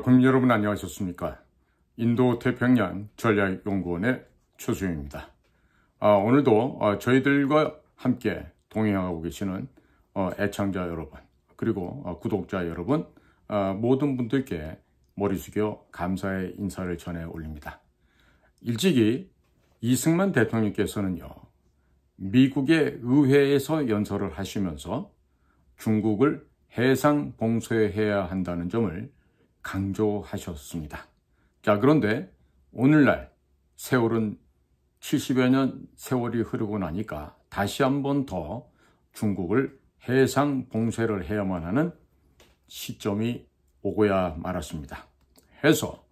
국민 여러분 안녕하셨습니까? 인도태평양 전략연구원의 최수영입니다. 오늘도 저희들과 함께 동행하고 계시는 애청자 여러분 그리고 구독자 여러분 모든 분들께 머리 숙여 감사의 인사를 전해 올립니다. 일찍이 이승만 대통령께서는요, 미국의 의회에서 연설을 하시면서 중국을 해상 봉쇄해야 한다는 점을 강조하셨습니다. 자, 그런데 오늘날 세월은 70여 년 세월이 흐르고 나니까 다시 한 번 더 중국을 해상 봉쇄를 해야만 하는 시점이 오고야 말았습니다. 해서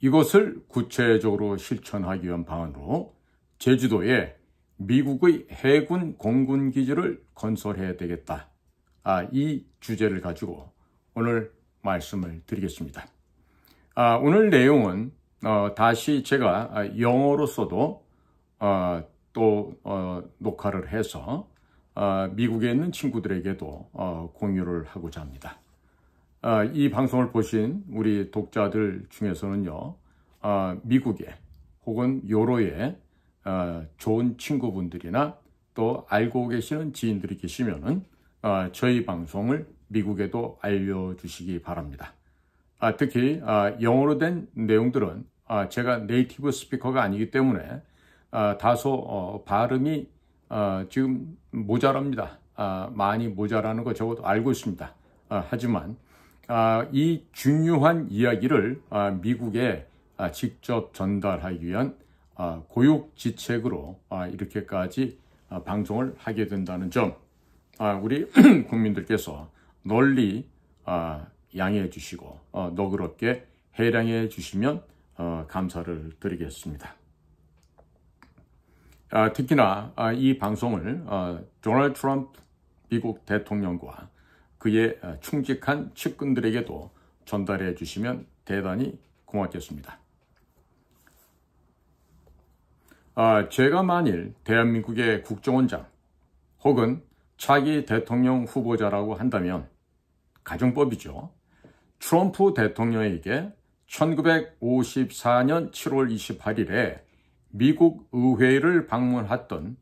이것을 구체적으로 실천하기 위한 방안으로 제주도에 미국의 해군 공군기지를 건설해야 되겠다. 이 주제를 가지고 오늘 말씀을 드리겠습니다. 오늘 내용은 다시 제가 영어로서도 또 녹화를 해서 미국에 있는 친구들에게도 공유를 하고자 합니다. 이 방송을 보신 우리 독자들 중에서는요, 미국에 혹은 요로에 좋은 친구분들이나 또 알고 계시는 지인들이 계시면은 저희 방송을 미국에도 알려주시기 바랍니다. 특히 영어로 된 내용들은 제가 네이티브 스피커가 아니기 때문에 다소 발음이 지금 모자랍니다. 많이 모자라는 거 적어도 알고 있습니다. 하지만 이 중요한 이야기를 미국에 직접 전달하기 위한 고육지책으로 이렇게까지 방송을 하게 된다는 점, 우리 국민들께서 널리 양해해 주시고 너그럽게 해량해 주시면 감사를 드리겠습니다. 특히나 이 방송을 도널드 트럼프 미국 대통령과 그의 충직한 측근들에게도 전달해 주시면 대단히 고맙겠습니다. 제가 만일 대한민국의 국정원장 혹은 차기 대통령 후보자라고 한다면 가정법이죠. 트럼프 대통령에게 1954년 7월 28일에 미국 의회를 방문했던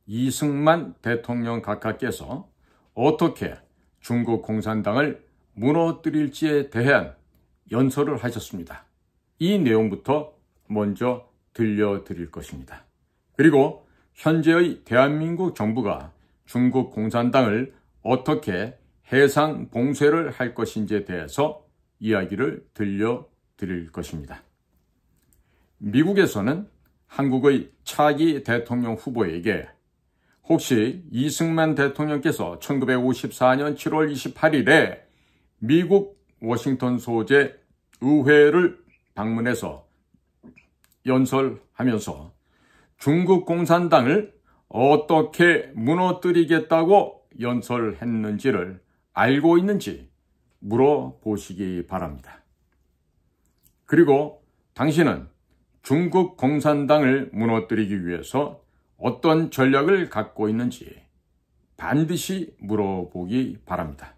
이승만 대통령 각하께서 어떻게 중국 공산당을 무너뜨릴지에 대한 연설을 하셨습니다. 이 내용부터 먼저 들려드릴 것입니다. 그리고 현재의 대한민국 정부가 중국 공산당을 어떻게 해상 봉쇄를 할 것인지에 대해서 이야기를 들려드릴 것입니다. 미국에서는 한국의 차기 대통령 후보에게 혹시 이승만 대통령께서 1954년 7월 28일에 미국 워싱턴 소재 의회를 방문해서 연설하면서 중국 공산당을 어떻게 무너뜨리겠다고 연설했는지를 알고 있는지 물어보시기 바랍니다. 그리고 당신은 중국 공산당을 무너뜨리기 위해서 어떤 전략을 갖고 있는지 반드시 물어보기 바랍니다.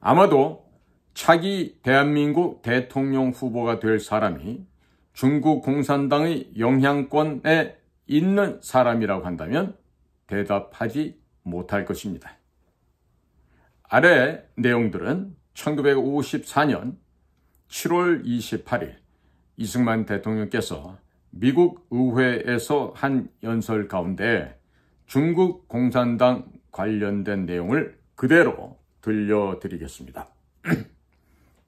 아마도 차기 대한민국 대통령 후보가 될 사람이 중국 공산당의 영향권에 있는 사람이라고 한다면 대답하지 못할 것입니다. 아래 내용들은 1954년 7월 28일 이승만 대통령께서 미국 의회에서 한 연설 가운데 중국 공산당 관련된 내용을 그대로 들려드리겠습니다.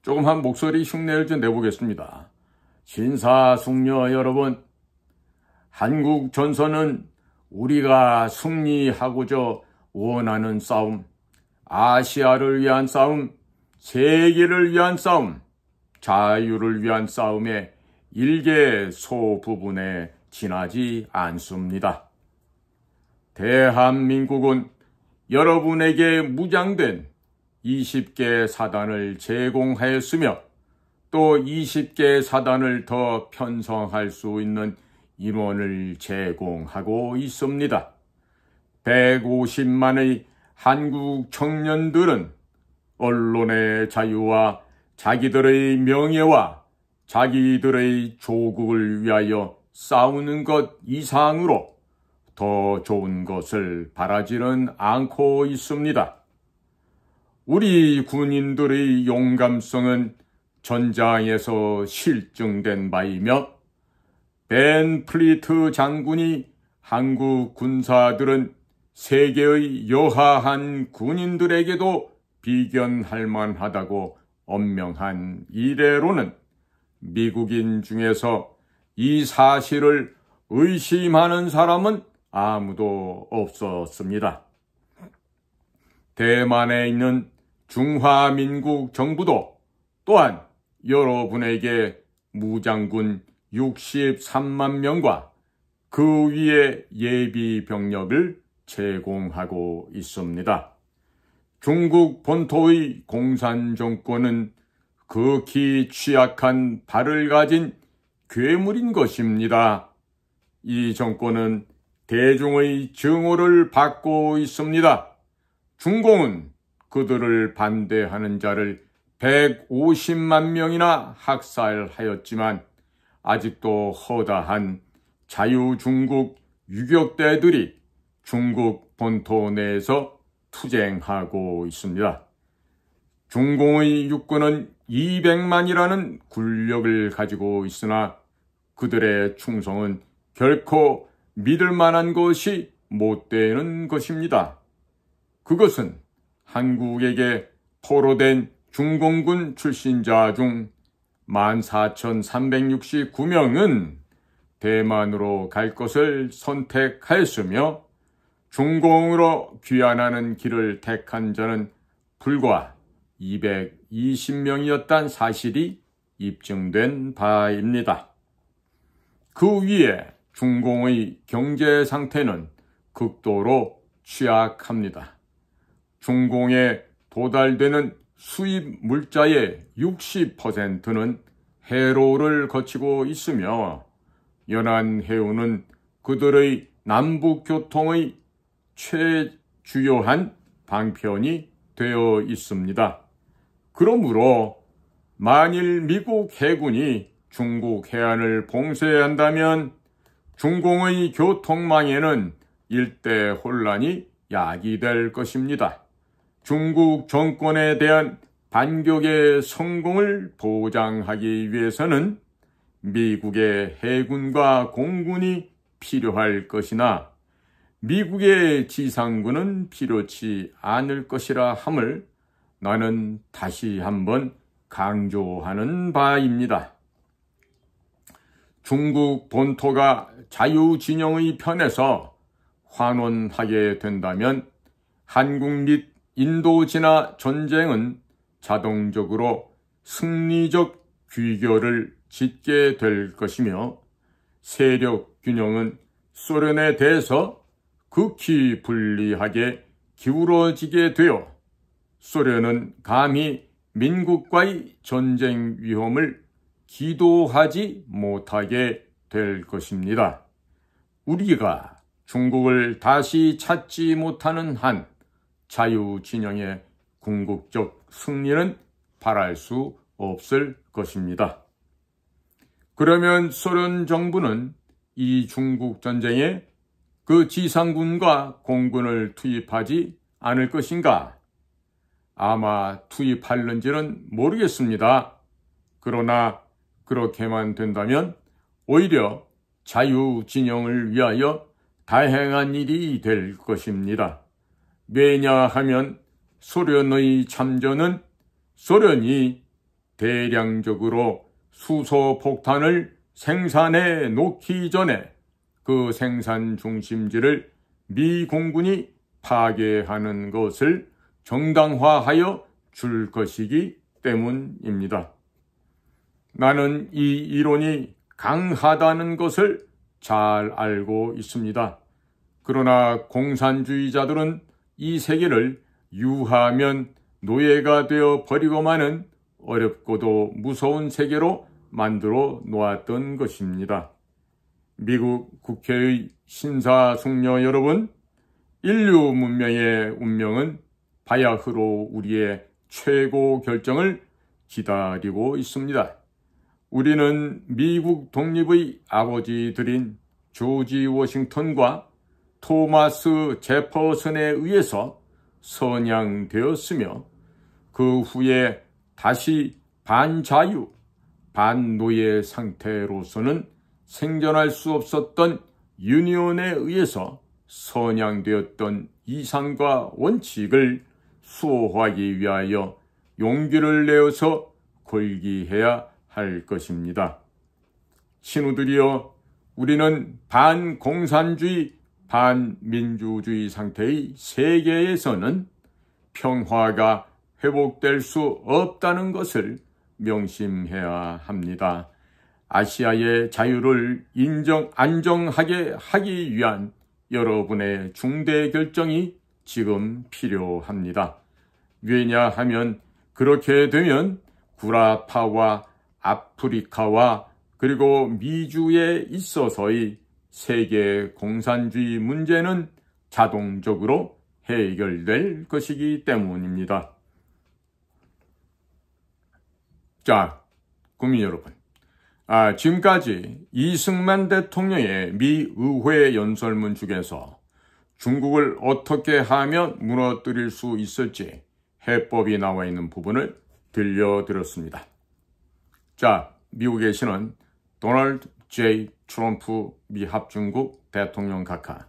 조금 한 목소리 흉내를 좀 내보겠습니다. 신사숙녀 여러분, 한국 전선은 우리가 승리하고자 원하는 싸움, 아시아를 위한 싸움, 세계를 위한 싸움, 자유를 위한 싸움의 일개 소부분에 지나지 않습니다. 대한민국은 여러분에게 무장된 20개 사단을 제공하였으며 또 20개 사단을 더 편성할 수 있는 인원을 제공하고 있습니다. 150만의 한국 청년들은 언론의 자유와 자기들의 명예와 자기들의 조국을 위하여 싸우는 것 이상으로 더 좋은 것을 바라지는 않고 있습니다. 우리 군인들의 용감성은 전장에서 실증된 바이며 벤 플리트 장군이 한국 군사들은 세계의 여하한 군인들에게도 비견할 만하다고 언명한 이래로는 미국인 중에서 이 사실을 의심하는 사람은 아무도 없었습니다. 대만에 있는 중화민국 정부도 또한 여러분에게 무장군 63만 명과 그 위에 예비 병력을 제공하고 있습니다. 중국 본토의 공산 정권은 극히 취약한 발을 가진 괴물인 것입니다. 이 정권은 대중의 증오를 받고 있습니다. 중공은 그들을 반대하는 자를 150만 명이나 학살하였지만 아직도 허다한 자유중국 유격대들이 중국 본토 내에서 투쟁하고 있습니다. 중공의 육군은 200만이라는 군력을 가지고 있으나 그들의 충성은 결코 믿을 만한 것이 못 되는 것입니다. 그것은 한국에게 포로된 중공군 출신자 중 14,369명은 대만으로 갈 것을 선택하였으며 중공으로 귀환하는 길을 택한 자는 불과 220명이었다는 사실이 입증된 바입니다. 그 위에 중공의 경제 상태는 극도로 취약합니다. 중공에 도달되는 수입 물자의 60%는 해로를 거치고 있으며 연안해운은 그들의 남북교통의 최주요한 방편이 되어 있습니다. 그러므로 만일 미국 해군이 중국 해안을 봉쇄한다면 중공의 교통망에는 일대 혼란이 야기될 것입니다. 중국 정권에 대한 반격의 성공을 보장하기 위해서는 미국의 해군과 공군이 필요할 것이나 미국의 지상군은 필요치 않을 것이라 함을 나는 다시 한번 강조하는 바입니다. 중국 본토가 자유진영의 편에서 환원하게 된다면 한국 및 인도진화 전쟁은 자동적으로 승리적 귀결을 짓게 될 것이며 세력 균형은 소련에 대해서 극히 불리하게 기울어지게 되어 소련은 감히 민국과의 전쟁 위험을 기도하지 못하게 될 것입니다. 우리가 중국을 다시 찾지 못하는 한 자유진영의 궁극적 승리는 바랄 수 없을 것입니다. 그러면 소련 정부는 이 중국 전쟁에 그 지상군과 공군을 투입하지 않을 것인가? 아마 투입할는지는 모르겠습니다. 그러나 그렇게만 된다면 오히려 자유진영을 위하여 다행한 일이 될 것입니다. 왜냐하면 소련의 참전은 소련이 대량적으로 수소폭탄을 생산해 놓기 전에 그 생산 중심지를 미 공군이 파괴하는 것을 정당화하여 줄 것이기 때문입니다. 나는 이 이론이 강하다는 것을 잘 알고 있습니다. 그러나 공산주의자들은 이 세계를 유하면 노예가 되어 버리고만은 어렵고도 무서운 세계로 만들어 놓았던 것입니다. 미국 국회의 신사숙녀 여러분, 인류 문명의 운명은 바야흐로 우리의 최고 결정을 기다리고 있습니다. 우리는 미국 독립의 아버지들인 조지 워싱턴과 토마스 제퍼슨에 의해서 선양되었으며 그 후에 다시 반자유, 반노예 상태로서는 생존할 수 없었던 유니온에 의해서 선양되었던 이상과 원칙을 수호하기 위하여 용기를 내어서 걸기해야 할 것입니다. 신우들이여, 우리는 반공산주의, 반민주주의 상태의 세계에서는 평화가 회복될 수 없다는 것을 명심해야 합니다. 아시아의 자유를 안정하게 하기 위한 여러분의 중대 결정이 지금 필요합니다. 왜냐하면 그렇게 되면 구라파와 아프리카와 그리고 미주에 있어서의 세계 공산주의 문제는 자동적으로 해결될 것이기 때문입니다. 자, 국민 여러분, 지금까지 이승만 대통령의 미 의회 연설문 중에서 중국을 어떻게 하면 무너뜨릴 수 있을지 해법이 나와 있는 부분을 들려드렸습니다. 자, 미국에 계시는 도널드 J. 트럼프 미 합중국 대통령 각하.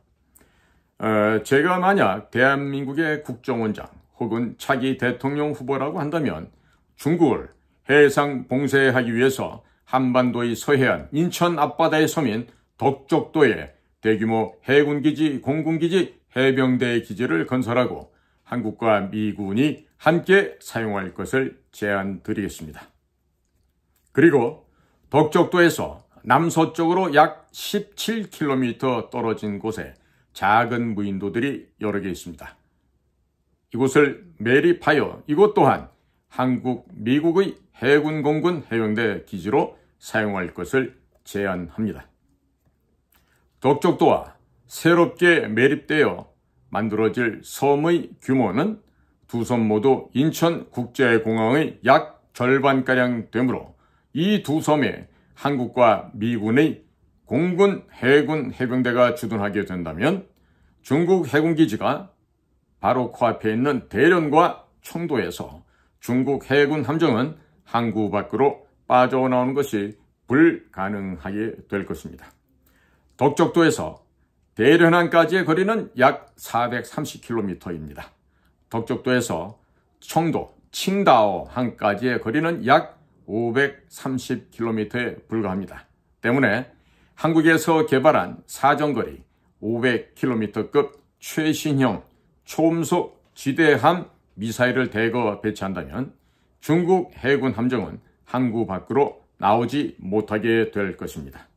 제가 만약 대한민국의 국정원장 혹은 차기 대통령 후보라고 한다면 중국을 해상 봉쇄하기 위해서 한반도의 서해안 인천 앞바다의 섬인 덕적도에 대규모 해군기지, 공군기지, 해병대 기지를 건설하고 한국과 미군이 함께 사용할 것을 제안드리겠습니다. 그리고 덕적도에서 남서쪽으로 약 17km 떨어진 곳에 작은 무인도들이 여러 개 있습니다. 이곳을 매립하여 이곳 또한 한국, 미국의 해군, 공군, 해병대 기지로 사용할 것을 제안합니다. 덕적도와 새롭게 매립되어 만들어질 섬의 규모는 두 섬 모두 인천국제공항의 약 절반가량 되므로 이 두 섬에 한국과 미군의 공군, 해군, 해병대가 주둔하게 된다면 중국 해군기지가 바로 코앞에 있는 대련과 청도에서 중국 해군 함정은 항구 밖으로 빠져나오는 것이 불가능하게 될 것입니다. 덕적도에서 대련항까지의 거리는 약 430km입니다. 덕적도에서 청도, 칭다오항까지의 거리는 약 530km에 불과합니다. 때문에 한국에서 개발한 사정거리 500km급 최신형 초음속 지대함 미사일을 대거 배치한다면 중국 해군 함정은 항구 밖으로 나오지 못하게 될 것입니다.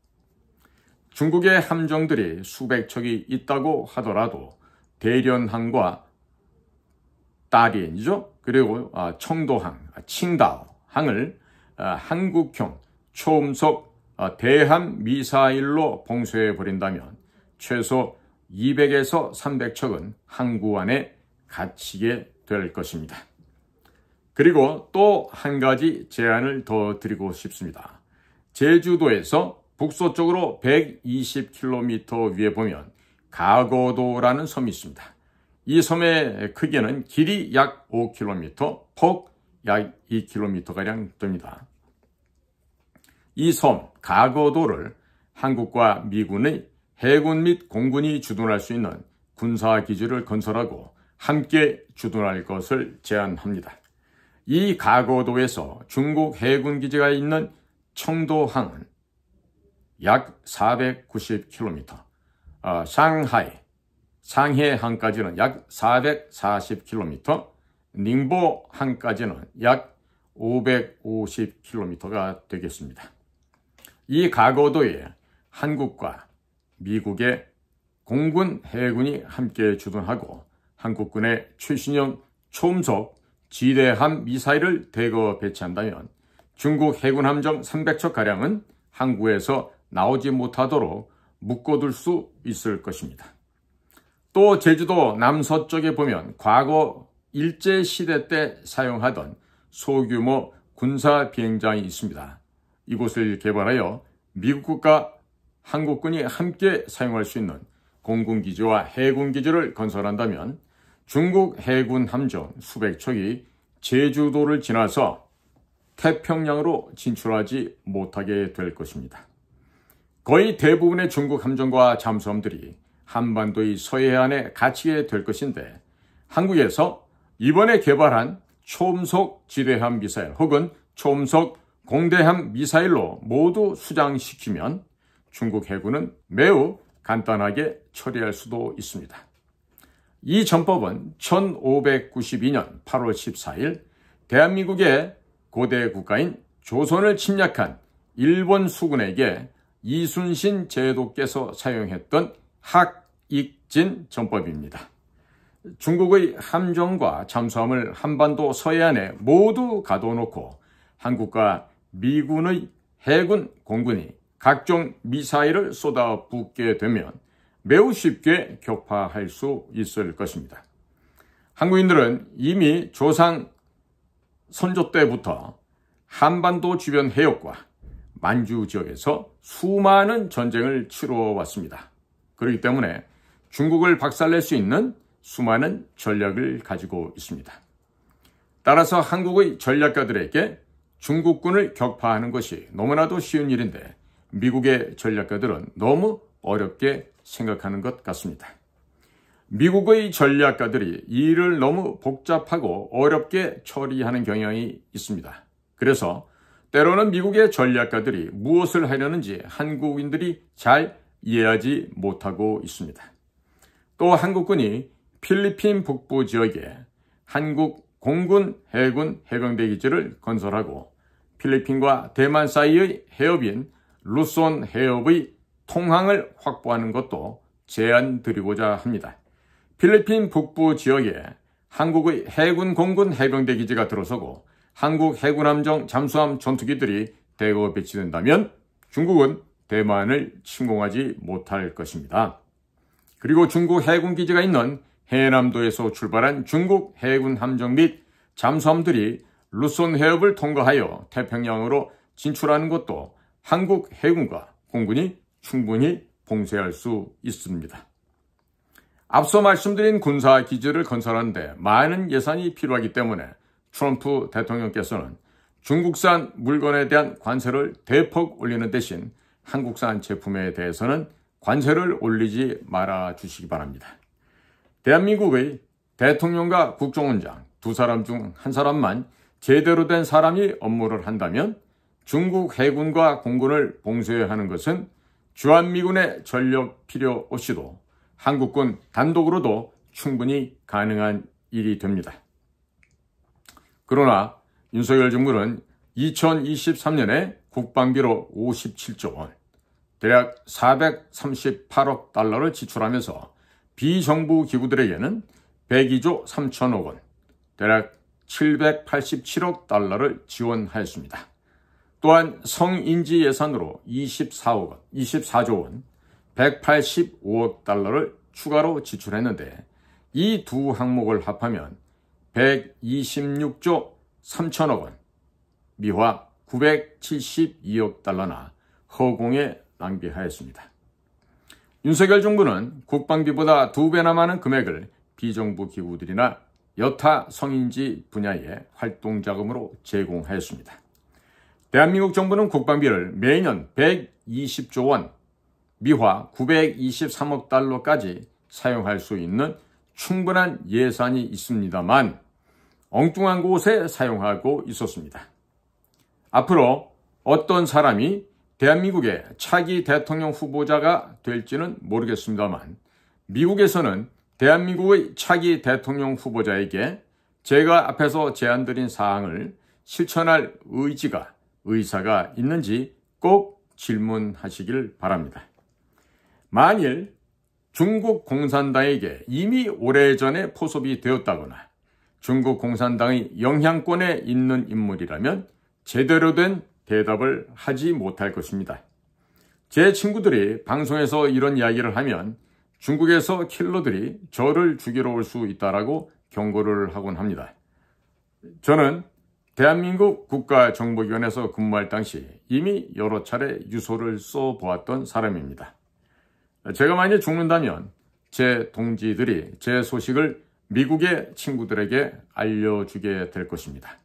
중국의 함정들이 수백 척이 있다고 하더라도 대련항과 따리엔이죠. 그리고 청도항, 칭다오항을 한국형 초음속 대함 미사일로 봉쇄해버린다면 최소 200에서 300척은 항구 안에 갇히게 될 것입니다. 그리고 또 한 가지 제안을 더 드리고 싶습니다. 제주도에서 북서쪽으로 120km 위에 보면 가거도라는 섬이 있습니다. 이 섬의 크기는 길이 약 5km, 폭 약 2km가량 됩니다. 이 섬 가거도를 한국과 미군의 해군 및 공군이 주둔할 수 있는 군사기지를 건설하고 함께 주둔할 것을 제안합니다. 이 가거도에서 중국 해군기지가 있는 청도항은 약 490km, 상해항까지는 약 440km, 닝보항까지는 약 550km가 되겠습니다. 이 가거도에 한국과 미국의 공군, 해군이 함께 주둔하고 한국군의 최신형 초음속 지대함 미사일을 대거 배치한다면 중국 해군 함정 300척가량은 항구에서 나오지 못하도록 묶어둘 수 있을 것입니다. 또 제주도 남서쪽에 보면 과거 일제시대 때 사용하던 소규모 군사 비행장이 있습니다. 이곳을 개발하여 미국과 한국군이 함께 사용할 수 있는 공군기지와 해군기지를 건설한다면 중국 해군 함정 수백 척이 제주도를 지나서 태평양으로 진출하지 못하게 될 것입니다. 거의 대부분의 중국 함정과 잠수함들이 한반도의 서해안에 갇히게 될 것인데 한국에서 이번에 개발한 초음속 지대함 미사일 혹은 초음속 공대함 미사일로 모두 수장시키면 중국 해군은 매우 간단하게 처리할 수도 있습니다. 이 전법은 1592년 8월 14일 대한민국의 고대 국가인 조선을 침략한 일본 수군에게 이순신 제도께서 사용했던 학익진 전법입니다. 중국의 함정과 잠수함을 한반도 서해안에 모두 가둬놓고 한국과 미군의 해군, 공군이 각종 미사일을 쏟아붓게 되면 매우 쉽게 격파할 수 있을 것입니다. 한국인들은 이미 조상 선조 때부터 한반도 주변 해역과 만주 지역에서 수많은 전쟁을 치루어왔습니다. 그렇기 때문에 중국을 박살낼 수 있는 수많은 전략을 가지고 있습니다. 따라서 한국의 전략가들에게 중국군을 격파하는 것이 너무나도 쉬운 일인데 미국의 전략가들은 너무 어렵게 생각하는 것 같습니다. 미국의 전략가들이 이 일을 너무 복잡하고 어렵게 처리하는 경향이 있습니다. 그래서 때로는 미국의 전략가들이 무엇을 하려는지 한국인들이 잘 이해하지 못하고 있습니다. 또 한국군이 필리핀 북부 지역에 한국 공군, 해군, 해병대 기지를 건설하고 필리핀과 대만 사이의 해협인 루손 해협의 통항을 확보하는 것도 제안 드리고자 합니다. 필리핀 북부 지역에 한국의 해군, 공군, 해병대 기지가 들어서고 한국 해군 함정, 잠수함, 전투기들이 대거 배치된다면 중국은 대만을 침공하지 못할 것입니다. 그리고 중국 해군 기지가 있는 해남도에서 출발한 중국 해군 함정 및 잠수함들이 루손 해협을 통과하여 태평양으로 진출하는 것도 한국 해군과 공군이 충분히 봉쇄할 수 있습니다. 앞서 말씀드린 군사 기지를 건설하는데 많은 예산이 필요하기 때문에 트럼프 대통령께서는 중국산 물건에 대한 관세를 대폭 올리는 대신 한국산 제품에 대해서는 관세를 올리지 말아 주시기 바랍니다. 대한민국의 대통령과 국정원장 두 사람 중 한 사람만 제대로 된 사람이 업무를 한다면 중국 해군과 공군을 봉쇄하는 것은 주한미군의 전력 필요 없이도 한국군 단독으로도 충분히 가능한 일이 됩니다. 그러나 윤석열 정부는 2023년에 국방비로 57조 원, 대략 438억 달러를 지출하면서 비정부 기구들에게는 102조 3천억 원, 대략 787억 달러를 지원하였습니다. 또한 성인지 예산으로 24조 원, 185억 달러를 추가로 지출했는데 이 두 항목을 합하면 126조 3천억 원, 미화 972억 달러나 허공에 낭비하였습니다. 윤석열 정부는 국방비보다 2배나 많은 금액을 비정부 기구들이나 여타 성인지 분야의 활동자금으로 제공하였습니다. 대한민국 정부는 국방비를 매년 120조 원, 미화 923억 달러까지 사용할 수 있는 충분한 예산이 있습니다만 엉뚱한 곳에 사용하고 있었습니다. 앞으로 어떤 사람이 대한민국의 차기 대통령 후보자가 될지는 모르겠습니다만 미국에서는 대한민국의 차기 대통령 후보자에게 제가 앞에서 제안드린 사항을 실천할 의사가 있는지 꼭 질문하시길 바랍니다. 만일 중국 공산당에게 이미 오래전에 포섭이 되었다거나 중국 공산당의 영향권에 있는 인물이라면 제대로 된 대답을 하지 못할 것입니다. 제 친구들이 방송에서 이런 이야기를 하면 중국에서 킬러들이 저를 죽이러 올 수 있다라고 경고를 하곤 합니다. 저는 대한민국 국가정보기관에서 근무할 당시 이미 여러 차례 유서를 써보았던 사람입니다. 제가 만약 죽는다면 제 동지들이 제 소식을 미국의 친구들에게 알려주게 될 것입니다.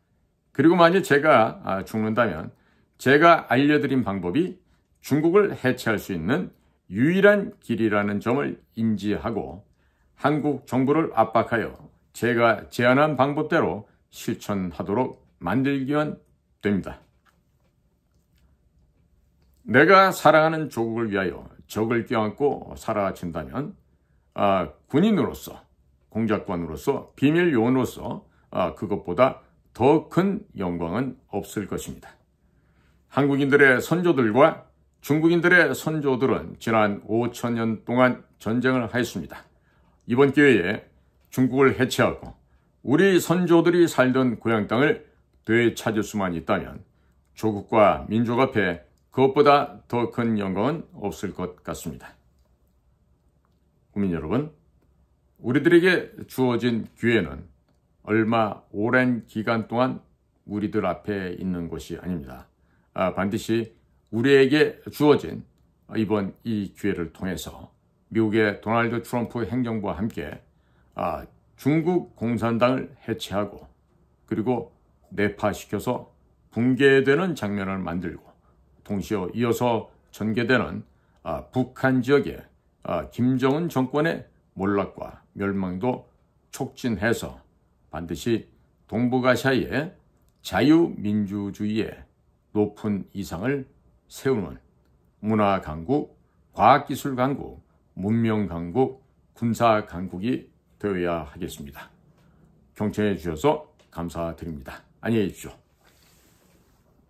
그리고 만약 제가 죽는다면 제가 알려드린 방법이 중국을 해체할 수 있는 유일한 길이라는 점을 인지하고 한국 정부를 압박하여 제가 제안한 방법대로 실천하도록 만들기만 됩니다. 내가 사랑하는 조국을 위하여 적을 껴안고 살아친다면 군인으로서, 공작관으로서, 비밀 요원으로서 그것보다 더 큰 영광은 없을 것입니다. 한국인들의 선조들과 중국인들의 선조들은 지난 5,000년 동안 전쟁을 하였습니다. 이번 기회에 중국을 해체하고 우리 선조들이 살던 고향 땅을 되찾을 수만 있다면 조국과 민족 앞에 그것보다 더 큰 영광은 없을 것 같습니다. 국민 여러분, 우리들에게 주어진 기회는 얼마 오랜 기간 동안 우리들 앞에 있는 것이 아닙니다. 반드시 우리에게 주어진 이번 이 기회를 통해서 미국의 도널드 트럼프 행정부와 함께 중국 공산당을 해체하고 그리고 내파시켜서 붕괴되는 장면을 만들고 동시에 이어서 전개되는 북한 지역의 김정은 정권의 몰락과 멸망도 촉진해서 반드시 동북아시아의 자유민주주의의 높은 이상을 세우는 문화강국, 과학기술 강국, 문명 강국, 군사 강국이 되어야 하겠습니다. 경청해 주셔서 감사드립니다. 안녕히 계십시오.